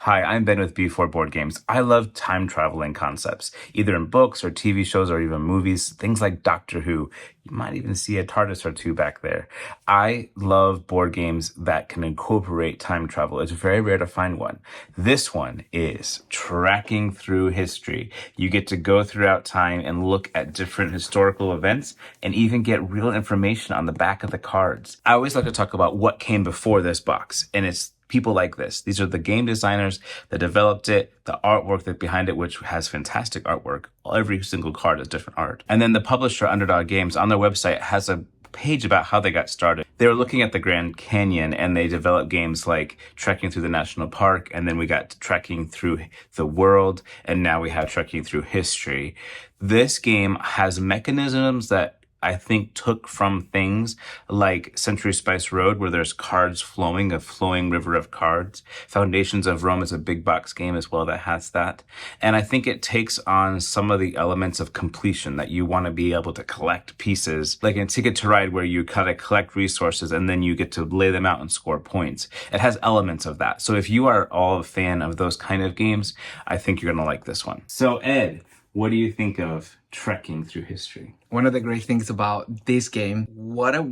Hi, I'm Ben with B4 Board Games. I love time traveling concepts, either in books or TV shows or even movies, things like Doctor Who. You might even see a TARDIS or two back there. I love board games that can incorporate time travel. It's very rare to find one. This one is Tracking Through History. You get to go throughout time and look at different historical events and even get real information on the back of the cards. I always like to talk about what came before this box, and it's people like this. These are the game designers that developed it, the artwork that behind it, which has fantastic artwork. Every single card is different art. And then the publisher, Underdog Games, on their website has a page about how they got started. They were looking at the Grand Canyon and they developed games like Trekking Through the National Park, and then we got Trekking Through the World, and now we have Trekking Through History. This game has mechanisms that I think took from things like Century Spice Road, where there's cards flowing, a flowing river of cards. Foundations of Rome is a big box game as well that has that. And I think it takes on some of the elements of completion that you want to be able to collect pieces, like in Ticket to Ride, where you kind of collect resources and then you get to lay them out and score points. It has elements of that. So if you are all a fan of those kind of games, I think you're going to like this one. So Ed, what do you think of Trekking Through History? One of the great things about this game, what a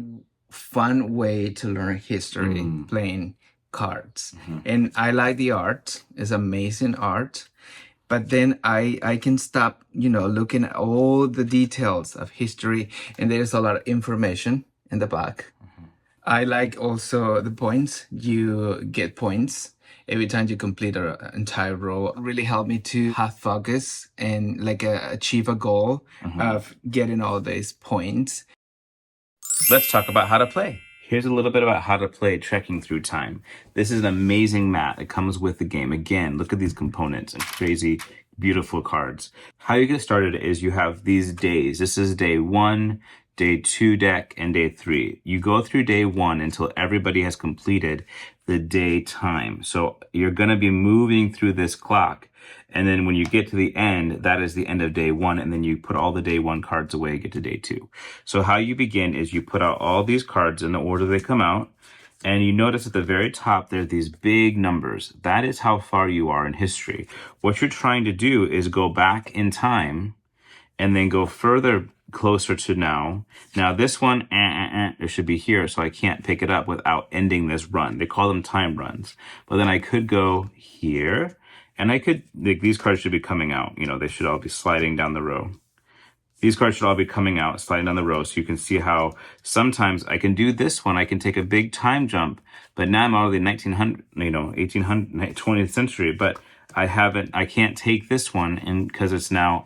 fun way to learn history, playing cards. And I like the art. It's amazing art. But then I can stop, looking at all the details of history, and there's a lot of information in the back. I like also the points. You get points every time you complete an entire row. It really helped me to have focus and achieve a goal of getting all these points. Let's talk about how to play. Here's a little bit about how to play Trekking Through Time. This is an amazing mat. It comes with the game. Again, look at these components and crazy, beautiful cards. How you get started is you have these days. This is day 1, day 2 deck, and day 3. You go through day 1 until everybody has completed the day time. So you're going to be moving through this clock. And then when you get to the end, that is the end of day 1. And then you put all the day 1 cards away and get to day 2. So how you begin is you put out all these cards in the order they come out. And you notice at the very top, there are these big numbers. That is how far you are in history. What you're trying to do is go back in time and then go further closer to now. Now this one, it should be here, so I can't pick it up without ending this run. They call them time runs. But then I could go here, and I could, these cards should be coming out. They should all be sliding down the row. These cards should all be coming out, sliding down the row, so you can see how sometimes I can do this one. I can take a big time jump, but now I'm already 1900, 1800, 20th century, but I can't take this one and because it's now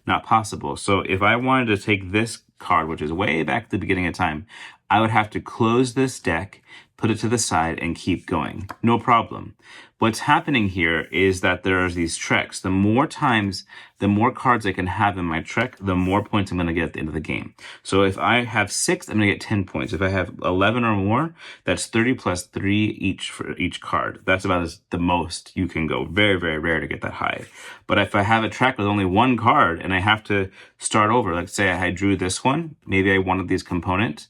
not possible. So if I wanted to take this card, which is way back at the beginning of time, I would have to close this deck, put it to the side, and keep going. No problem. What's happening here is that there are these treks. The more times, the more cards I can have in my trek, the more points I'm going to get at the end of the game. So if I have 6, I'm going to get 10 points. If I have 11 or more, that's 30 plus 3 each for each card. That's about the most you can go. Very, very rare to get that high. But if I have a track with only 1 card and I have to start over, let's say I drew this one, maybe I wanted these components,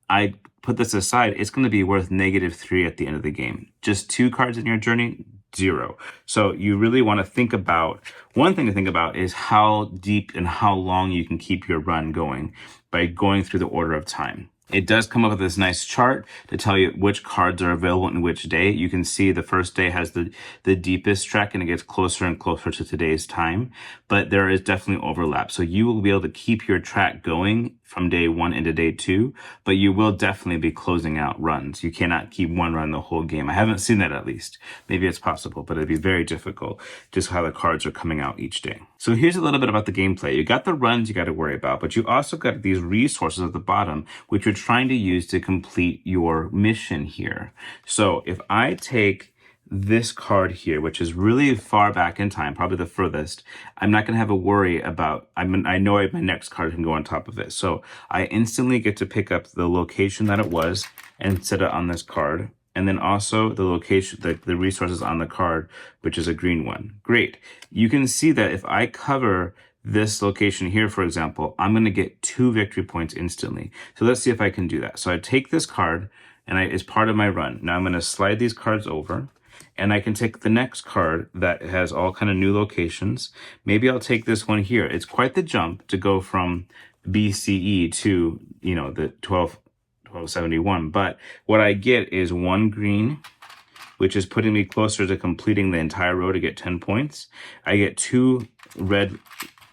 I put this aside, it's going to be worth -3 at the end of the game. Just 2 cards in your journey, 0. So you really want to think about, one thing to think about is how deep and how long you can keep your run going by going through the order of time. It does come up with this nice chart to tell you which cards are available in which day. You can see the first day has the deepest trek and it gets closer and closer to today's time, but there is definitely overlap. So you will be able to keep your track going from day 1 into day 2, but you will definitely be closing out runs. You cannot keep one run the whole game. I haven't seen that at least. Maybe it's possible, but it'd be very difficult just how the cards are coming out each day. So here's a little bit about the gameplay. You got the runs you got to worry about, but you also got these resources at the bottom, which you're trying to use to complete your mission here. So if I take this card here, which is really far back in time, probably the furthest, I'm not going to have a worry about, I know my next card can go on top of it. So I instantly get to pick up the location that it was and set it on this card. And then also the location, the resources on the card, which is a green one. Great. You can see that if I cover this location here, for example, I'm going to get 2 victory points instantly. So let's see if I can do that. So I take this card and it's part of my run. Now I'm going to slide these cards over. and I can take the next card that has all kind of new locations. Maybe I'll take this one here. It's quite the jump to go from BCE to, the 1271. But what I get is 1 green, which is putting me closer to completing the entire row to get 10 points. I get 2 red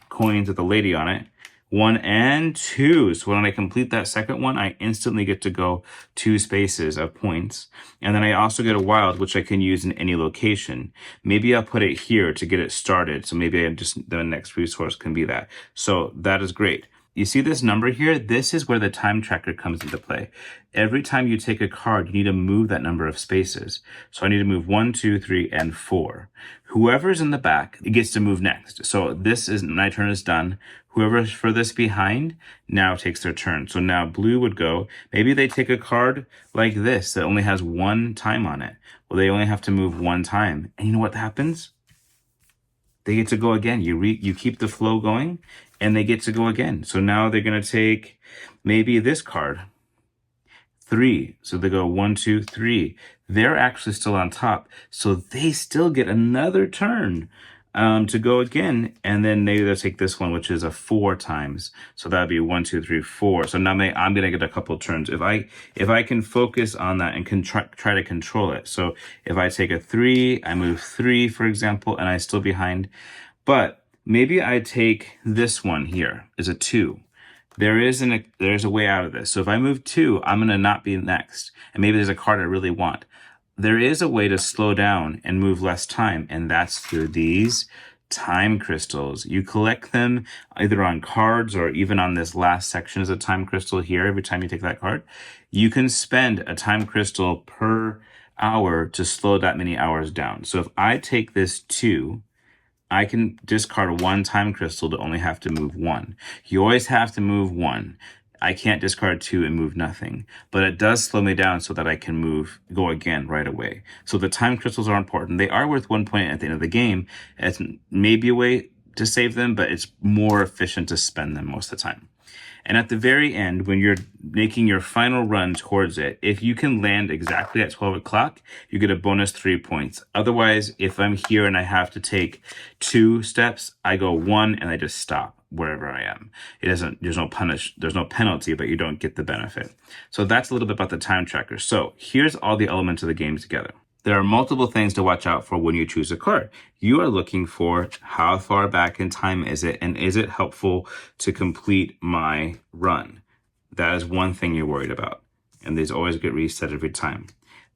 coins with a lady on it. 1 and 2. So when I complete that second one, I instantly get to go 2 spaces of points. And then I also get a wild, which I can use in any location. Maybe I'll put it here to get it started. So maybe the next resource can be that. So that is great. You see this number here? This is where the time tracker comes into play. Every time you take a card, you need to move that number of spaces. So I need to move 1, 2, 3, and 4. Whoever's in the back, it gets to move next. So my turn is done. Whoever's furthest behind now takes their turn. So now blue would go. Maybe they take a card like this that only has 1 time on it. Well, they only have to move 1 time. And you know what happens? They get to go again. You keep the flow going, and they get to go again. So now they're going to take maybe this card, 3. So they go 1, 2, 3. They're actually still on top, so they still get another turn to go again. And then maybe they'll take this one, which is a 4 times. So that'd be 1, 2, 3, 4. So now I'm going to get a couple turns if I can focus on that and can try to control it. So if I take a 3, I move 3, for example, and I'm still behind. But maybe I take this one here is a 2. There's a way out of this. So if I move 2, I'm going to not be next. And maybe there's a card I really want. There is a way to slow down and move less time, and that's through these time crystals. You collect them either on cards or even on this last section is a time crystal here. Every time you take that card, you can spend a time crystal per hour to slow that many hours down. So if I take this 2, I can discard 1 time crystal to only have to move 1. You always have to move 1. I can't discard 2 and move nothing, but it does slow me down so that I can go again right away. So the time crystals are important. They are worth 1 point at the end of the game. It's maybe a way to save them, but it's more efficient to spend them most of the time. And at the very end, when you're making your final run towards it, if you can land exactly at 12 o'clock, you get a bonus 3 points. Otherwise, if I'm here and I have to take 2 steps, I go 1 and I just stop wherever I am. There's no penalty, but you don't get the benefit. So that's a little bit about the time tracker. So here's all the elements of the game together. There are multiple things to watch out for when you choose a card. You are looking for how far back in time is it, and is it helpful to complete my run? That is one thing you're worried about, and these always get reset every time.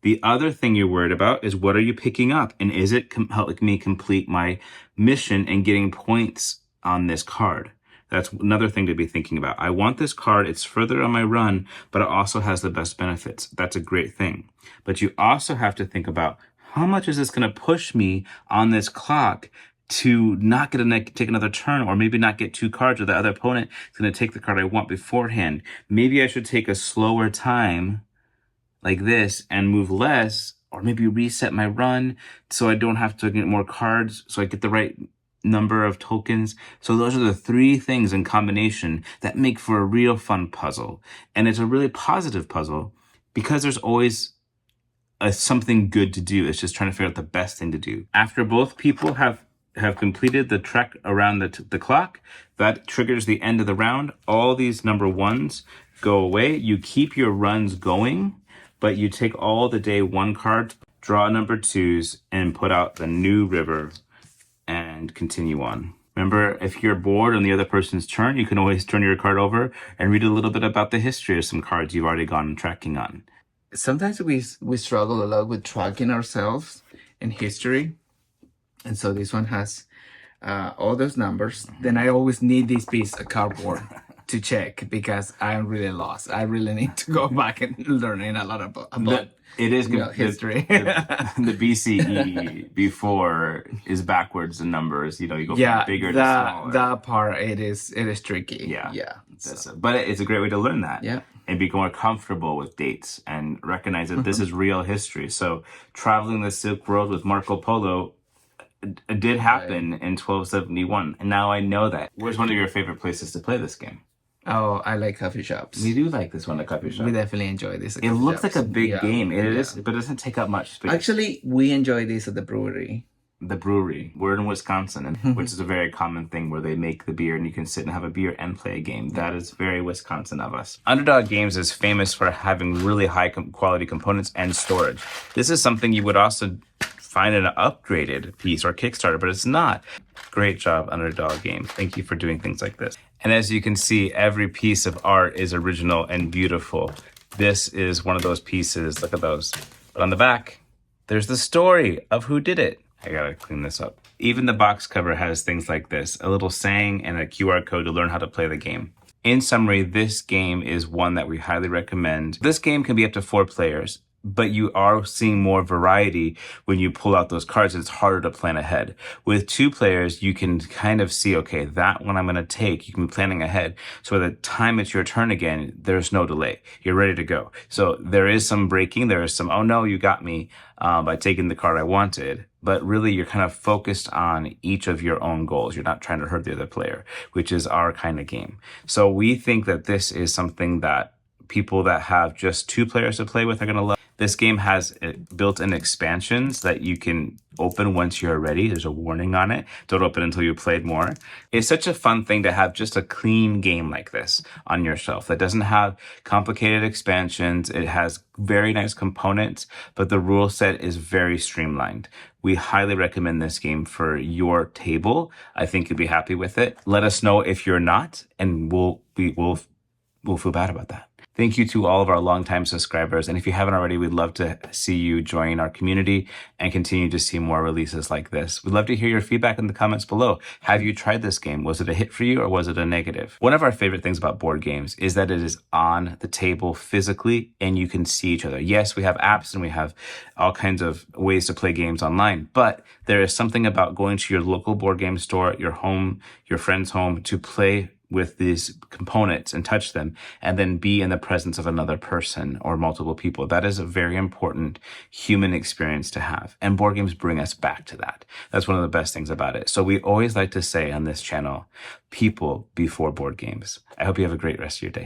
The other thing you're worried about is what are you picking up, and is it helping me complete my mission and getting points on this card? That's another thing to be thinking about. I want this card. It's further on my run, but it also has the best benefits. That's a great thing. But you also have to think about how much is this going to push me on this clock to not take another turn, or maybe not get 2 cards, or the other opponent is going to take the card I want beforehand. Maybe I should take a slower time like this and move less, or maybe reset my run so I don't have to get more cards, so I get the right number of tokens. So those are the 3 things in combination that make for a real fun puzzle. And it's a really positive puzzle because there's always something good to do. It's just trying to figure out the best thing to do. After both people have completed the trek around the clock, that triggers the end of the round. All these number 1s go away. You keep your runs going, but you take all the day 1 card, draw number 2s, and put out the new river and continue on. Remember, if you're bored on the other person's turn, you can always turn your card over and read a little bit about the history of some cards you've already gone tracking on. Sometimes we struggle a lot with tracking ourselves in history. And so this one has all those numbers. Then I always need this piece of cardboard to check because I'm really lost. I really need to go back and learning a lot about it is good. History. The BCE before is backwards in numbers. You go from bigger to smaller. That part it is tricky. Yeah. But it's a great way to learn that. Yeah. And be more comfortable with dates and recognize that this is real history. So traveling the Silk Road with Marco Polo did happen in 1271, and now I know that. Where's one of your favorite places to play this game? Oh, I like coffee shops. We do like this one, a coffee shop. We definitely enjoy this. At It coffee looks like a shops. big Yeah, game. It yeah. is, but it doesn't take up much space. Actually, we enjoy this at the brewery. The brewery. We're in Wisconsin, and which is a very common thing where they make the beer and you can sit and have a beer and play a game. That is very Wisconsin of us. Underdog Games is famous for having really high quality components and storage. This is something you would also find in an upgraded piece or Kickstarter, but it's not. Great job, Underdog Games. Thank you for doing things like this. And as you can see, every piece of art is original and beautiful. This is one of those pieces. Look at those. But on the back, there's the story of who did it. I gotta clean this up. Even the box cover has things like this, a little saying and a QR code to learn how to play the game. In summary, this game is one that we highly recommend. This game can be up to 4 players, but you are seeing more variety when you pull out those cards. It's harder to plan ahead. With 2 players, you can kind of see, okay, that one I'm going to take. You can be planning ahead. So by the time it's your turn again, there's no delay. You're ready to go. So there is some breaking. There is some, oh no, you got me by taking the card I wanted. But really, you're kind of focused on each of your own goals. You're not trying to hurt the other player, which is our kind of game. So we think that this is something that people that have just 2 players to play with are going to love. This game has built-in expansions that you can open once you're ready. There's a warning on it. Don't open until you played more. It's such a fun thing to have just a clean game like this on your shelf that doesn't have complicated expansions. It has very nice components, but the rule set is very streamlined. We highly recommend this game for your table. I think you'll be happy with it. Let us know if you're not, and we'll feel bad about that. Thank you to all of our longtime subscribers. And if you haven't already, we'd love to see you join our community and continue to see more releases like this. We'd love to hear your feedback in the comments below. Have you tried this game? Was it a hit for you or was it a negative? One of our favorite things about board games is that it is on the table physically and you can see each other. Yes, we have apps and we have all kinds of ways to play games online, but there is something about going to your local board game store, your home, your friend's home to play with these components and touch them and then be in the presence of another person or multiple people. That is a very important human experience to have. And board games bring us back to that. That's one of the best things about it. So we always like to say on this channel, people before board games. I hope you have a great rest of your day.